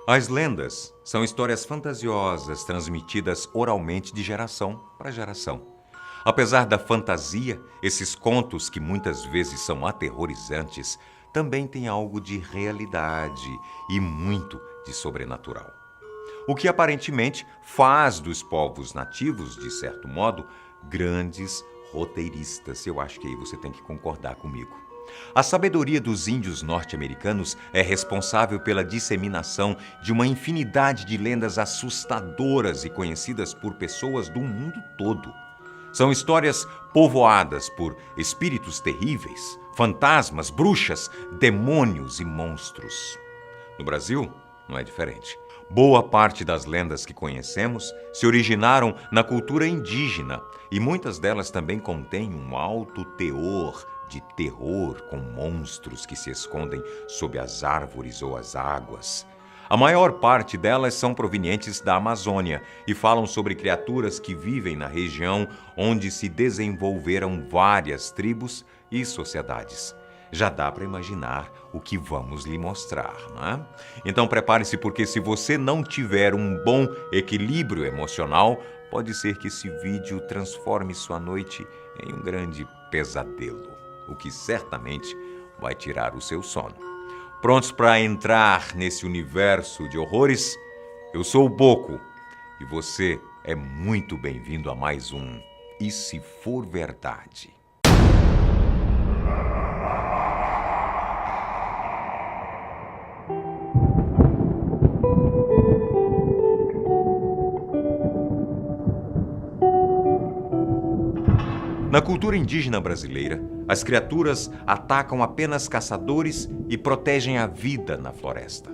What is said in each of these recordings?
As lendas são histórias fantasiosas transmitidas oralmente de geração para geração. Apesar da fantasia, esses contos, que muitas vezes são aterrorizantes, também têm algo de realidade e muito de sobrenatural. O que aparentemente faz dos povos nativos, de certo modo, grandes roteiristas. Eu acho que aí você tem que concordar comigo. A sabedoria dos índios norte-americanos é responsável pela disseminação de uma infinidade de lendas assustadoras e conhecidas por pessoas do mundo todo. São histórias povoadas por espíritos terríveis, fantasmas, bruxas, demônios e monstros. No Brasil, não é diferente. Boa parte das lendas que conhecemos se originaram na cultura indígena e muitas delas também contêm um alto teor de terror, com monstros que se escondem sob as árvores ou as águas. A maior parte delas são provenientes da Amazônia e falam sobre criaturas que vivem na região onde se desenvolveram várias tribos e sociedades. Já dá para imaginar o que vamos lhe mostrar, não é? Então prepare-se, porque se você não tiver um bom equilíbrio emocional, pode ser que esse vídeo transforme sua noite em um grande pesadelo, o que certamente vai tirar o seu sono. Prontos para entrar nesse universo de horrores? Eu sou o Boco e você é muito bem-vindo a mais um E Se For Verdade? Na cultura indígena brasileira, as criaturas atacam apenas caçadores e protegem a vida na floresta.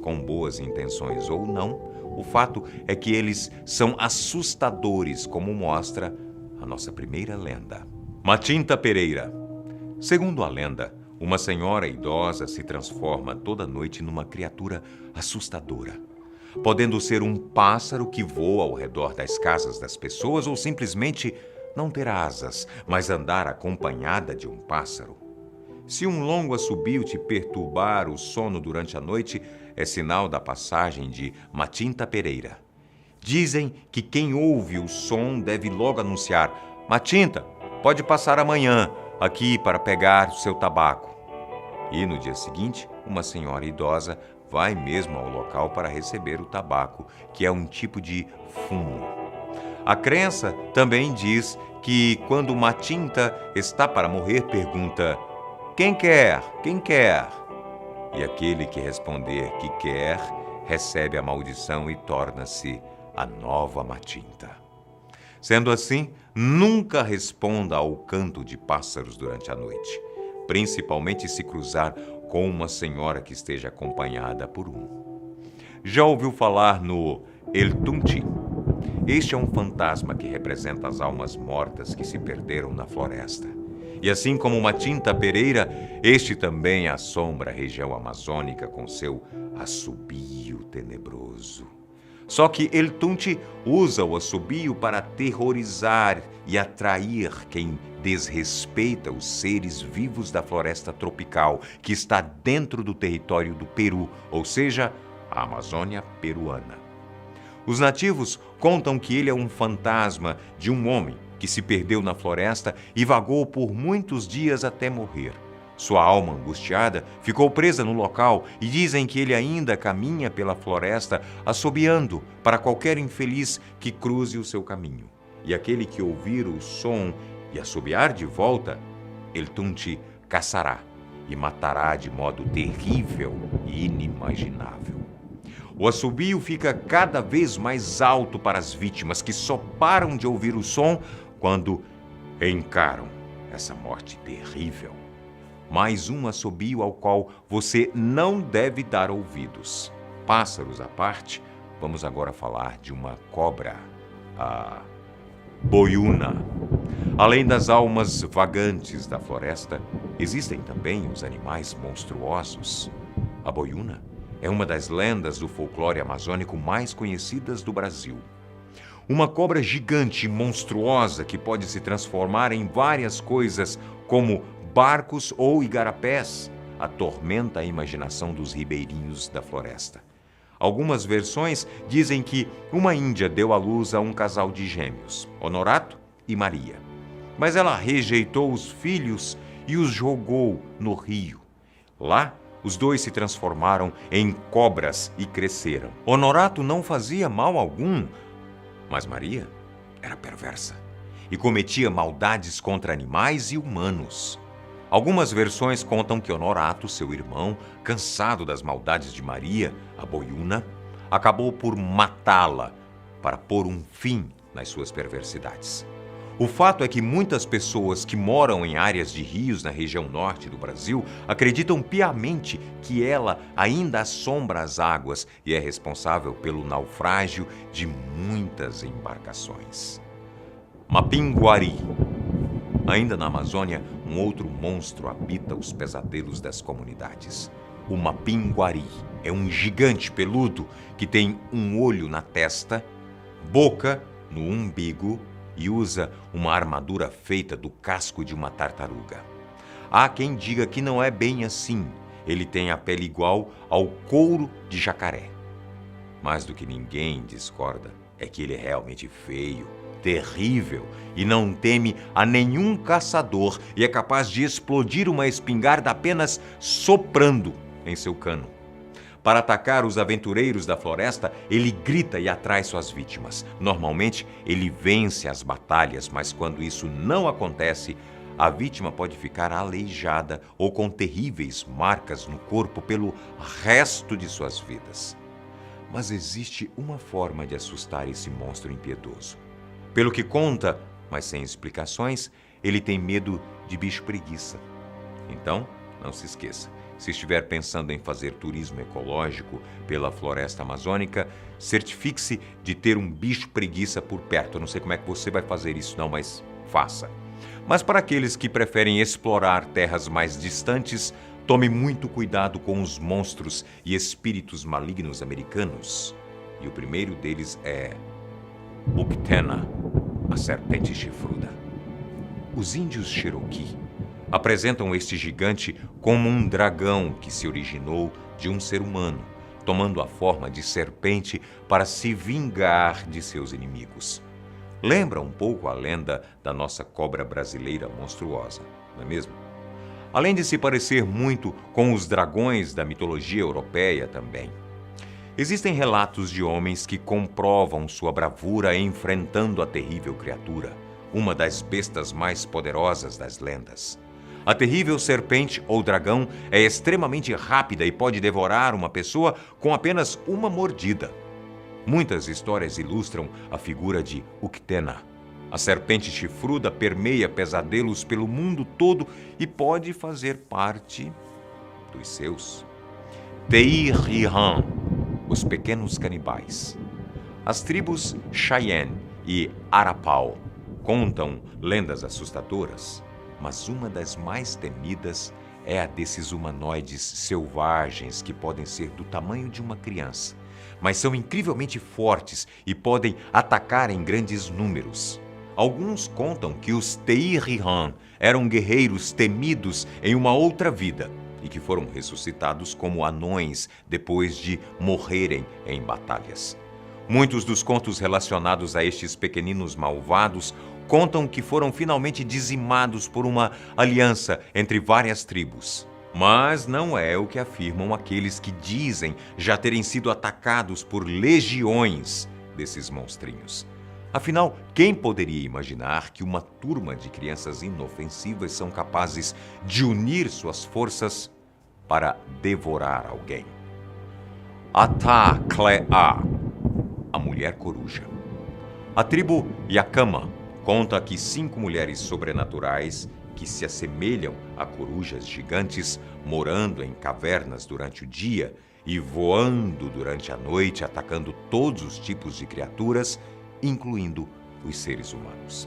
Com boas intenções ou não, o fato é que eles são assustadores, como mostra a nossa primeira lenda. Matinta Pereira. Segundo a lenda, uma senhora idosa se transforma toda noite numa criatura assustadora, podendo ser um pássaro que voa ao redor das casas das pessoas ou simplesmente não ter asas, mas andar acompanhada de um pássaro. Se um longo assobio te perturbar o sono durante a noite, é sinal da passagem de Matinta Pereira. Dizem que quem ouve o som deve logo anunciar: Matinta, pode passar amanhã aqui para pegar o seu tabaco. E no dia seguinte, uma senhora idosa vai mesmo ao local para receber o tabaco, que é um tipo de fumo. A crença também diz que quando Matinta está para morrer, pergunta: quem quer? Quem quer? E aquele que responder que quer, recebe a maldição e torna-se a nova Matinta. Sendo assim, nunca responda ao canto de pássaros durante a noite, principalmente se cruzar com uma senhora que esteja acompanhada por um. Já ouviu falar no El Tunti? Este é um fantasma que representa as almas mortas que se perderam na floresta. E assim como Matinta Pereira, este também assombra a região amazônica com seu assobio tenebroso. Só que El Tunti usa o assobio para aterrorizar e atrair quem desrespeita os seres vivos da floresta tropical, que está dentro do território do Peru, ou seja, a Amazônia peruana. Os nativos contam que ele é um fantasma de um homem que se perdeu na floresta e vagou por muitos dias até morrer. Sua alma angustiada ficou presa no local e dizem que ele ainda caminha pela floresta assobiando para qualquer infeliz que cruze o seu caminho. E aquele que ouvir o som e assobiar de volta, El Tunti caçará e matará de modo terrível e inimaginável. O assobio fica cada vez mais alto para as vítimas, que só param de ouvir o som quando encaram essa morte terrível. Mais um assobio ao qual você não deve dar ouvidos. Pássaros à parte, vamos agora falar de uma cobra, a boiuna. Além das almas vagantes da floresta, existem também os animais monstruosos. A boiuna é uma das lendas do folclore amazônico mais conhecidas do Brasil. Uma cobra gigante e monstruosa que pode se transformar em várias coisas, como barcos ou igarapés, atormenta a imaginação dos ribeirinhos da floresta. Algumas versões dizem que uma índia deu à luz a um casal de gêmeos, Honorato e Maria. Mas ela rejeitou os filhos e os jogou no rio. Lá, os dois se transformaram em cobras e cresceram. Honorato não fazia mal algum, mas Maria era perversa e cometia maldades contra animais e humanos. Algumas versões contam que Honorato, seu irmão, cansado das maldades de Maria, a boiuna, acabou por matá-la para pôr um fim nas suas perversidades. O fato é que muitas pessoas que moram em áreas de rios na região norte do Brasil acreditam piamente que ela ainda assombra as águas e é responsável pelo naufrágio de muitas embarcações. Mapinguari. Ainda na Amazônia, um outro monstro habita os pesadelos das comunidades. O Mapinguari é um gigante peludo que tem um olho na testa, boca no umbigo e usa uma armadura feita do casco de uma tartaruga. Há quem diga que não é bem assim. Ele tem a pele igual ao couro de jacaré. Mais do que ninguém discorda é que ele é realmente feio, terrível e não teme a nenhum caçador e é capaz de explodir uma espingarda apenas soprando em seu cano. Para atacar os aventureiros da floresta, ele grita e atrai suas vítimas. Normalmente, ele vence as batalhas, mas quando isso não acontece, a vítima pode ficar aleijada ou com terríveis marcas no corpo pelo resto de suas vidas. Mas existe uma forma de assustar esse monstro impiedoso. Pelo que conta, mas sem explicações, ele tem medo de bicho preguiça. Então, não se esqueça. Se estiver pensando em fazer turismo ecológico pela floresta amazônica, certifique-se de ter um bicho preguiça por perto. Eu não sei como é que você vai fazer isso não, mas faça. Mas para aqueles que preferem explorar terras mais distantes, tome muito cuidado com os monstros e espíritos malignos americanos. E o primeiro deles é Uktena, a serpente chifruda. Os índios Cherokee apresentam este gigante como um dragão que se originou de um ser humano, tomando a forma de serpente para se vingar de seus inimigos. Lembra um pouco a lenda da nossa cobra brasileira monstruosa, não é mesmo? Além de se parecer muito com os dragões da mitologia europeia também. Existem relatos de homens que comprovam sua bravura enfrentando a terrível criatura, uma das bestas mais poderosas das lendas. A terrível serpente ou dragão é extremamente rápida e pode devorar uma pessoa com apenas uma mordida. Muitas histórias ilustram a figura de Uktena. A serpente chifruda permeia pesadelos pelo mundo todo e pode fazer parte dos seus. Teirihan, os pequenos canibais. As tribos Cheyenne e Arapau contam lendas assustadoras. Mas uma das mais temidas é a desses humanoides selvagens que podem ser do tamanho de uma criança, mas são incrivelmente fortes e podem atacar em grandes números. Alguns contam que os Teirihan eram guerreiros temidos em uma outra vida e que foram ressuscitados como anões depois de morrerem em batalhas. Muitos dos contos relacionados a estes pequeninos malvados contam que foram finalmente dizimados por uma aliança entre várias tribos. Mas não é o que afirmam aqueles que dizem já terem sido atacados por legiões desses monstrinhos. Afinal, quem poderia imaginar que uma turma de crianças inofensivas são capazes de unir suas forças para devorar alguém? Ataklea, a mulher coruja. A tribo Yakama conta que 5 mulheres sobrenaturais que se assemelham a corujas gigantes, morando em cavernas durante o dia e voando durante a noite, atacando todos os tipos de criaturas, incluindo os seres humanos.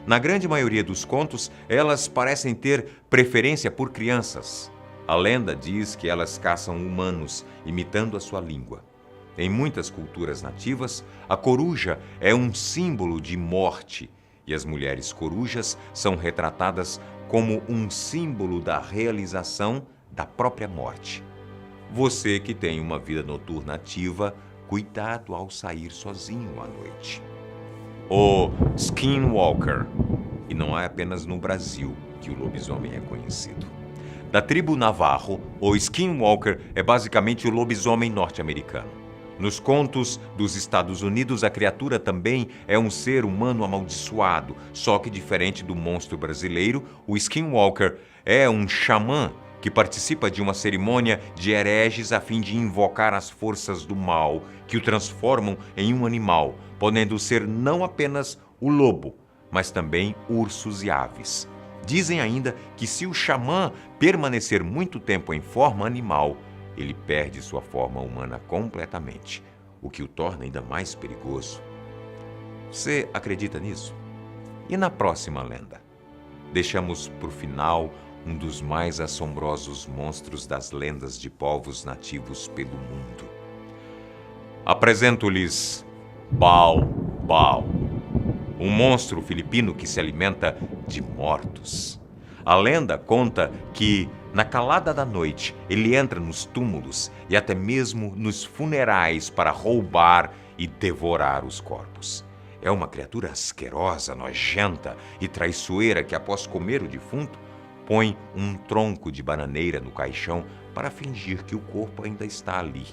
Na grande maioria dos contos, elas parecem ter preferência por crianças. A lenda diz que elas caçam humanos, imitando a sua língua. Em muitas culturas nativas, a coruja é um símbolo de morte, e as mulheres corujas são retratadas como um símbolo da realização da própria morte. Você que tem uma vida noturna ativa, cuidado ao sair sozinho à noite. O Skinwalker, e não é apenas no Brasil que o lobisomem é conhecido. Da tribo Navajo, o Skinwalker é basicamente o lobisomem norte-americano. Nos contos dos Estados Unidos, a criatura também é um ser humano amaldiçoado, só que diferente do monstro brasileiro, o Skinwalker é um xamã que participa de uma cerimônia de hereges a fim de invocar as forças do mal, que o transformam em um animal, podendo ser não apenas o lobo, mas também ursos e aves. Dizem ainda que se o xamã permanecer muito tempo em forma animal, ele perde sua forma humana completamente, o que o torna ainda mais perigoso. Você acredita nisso? E na próxima lenda? Deixamos para o final um dos mais assombrosos monstros das lendas de povos nativos pelo mundo. Apresento-lhes Bao Bao, um monstro filipino que se alimenta de mortos. A lenda conta que, na calada da noite, ele entra nos túmulos e até mesmo nos funerais para roubar e devorar os corpos. É uma criatura asquerosa, nojenta e traiçoeira que, após comer o defunto, põe um tronco de bananeira no caixão para fingir que o corpo ainda está ali.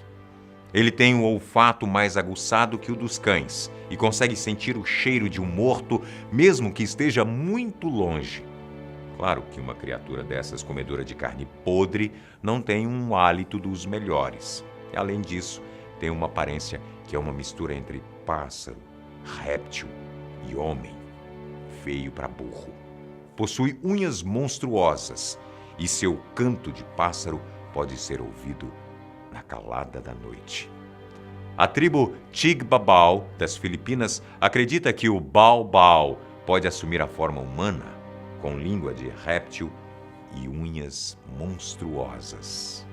Ele tem um olfato mais aguçado que o dos cães e consegue sentir o cheiro de um morto, mesmo que esteja muito longe. Claro que uma criatura dessas, comedora de carne podre, não tem um hálito dos melhores. E, além disso, tem uma aparência que é uma mistura entre pássaro, réptil e homem, feio para burro. Possui unhas monstruosas e seu canto de pássaro pode ser ouvido na calada da noite. A tribo Tigbabao das Filipinas acredita que o Bao Bao pode assumir a forma humana, com língua de réptil e unhas monstruosas.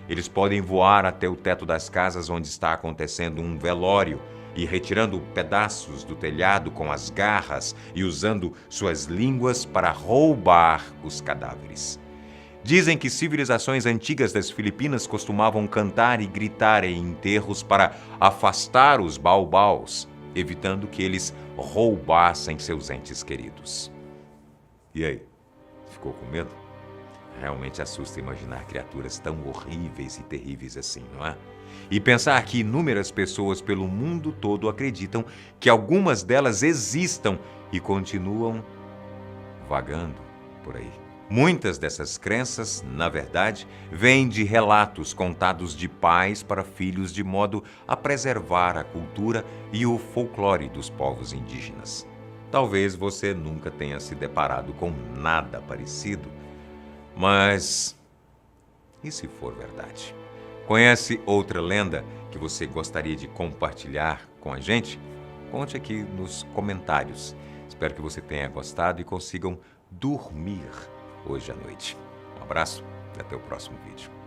Eles podem voar até o teto das casas onde está acontecendo um velório e retirando pedaços do telhado com as garras e usando suas línguas para roubar os cadáveres. Dizem que civilizações antigas das Filipinas costumavam cantar e gritar em enterros para afastar os baobaus, evitando que eles roubassem seus entes queridos. E aí, ficou com medo? Realmente assusta imaginar criaturas tão horríveis e terríveis assim, não é? E pensar que inúmeras pessoas pelo mundo todo acreditam que algumas delas existam e continuam vagando por aí. Muitas dessas crenças, na verdade, vêm de relatos contados de pais para filhos de modo a preservar a cultura e o folclore dos povos indígenas. Talvez você nunca tenha se deparado com nada parecido, mas e se for verdade? Conhece outra lenda que você gostaria de compartilhar com a gente? Conte aqui nos comentários. Espero que você tenha gostado e consigam dormir hoje à noite. Um abraço e até o próximo vídeo.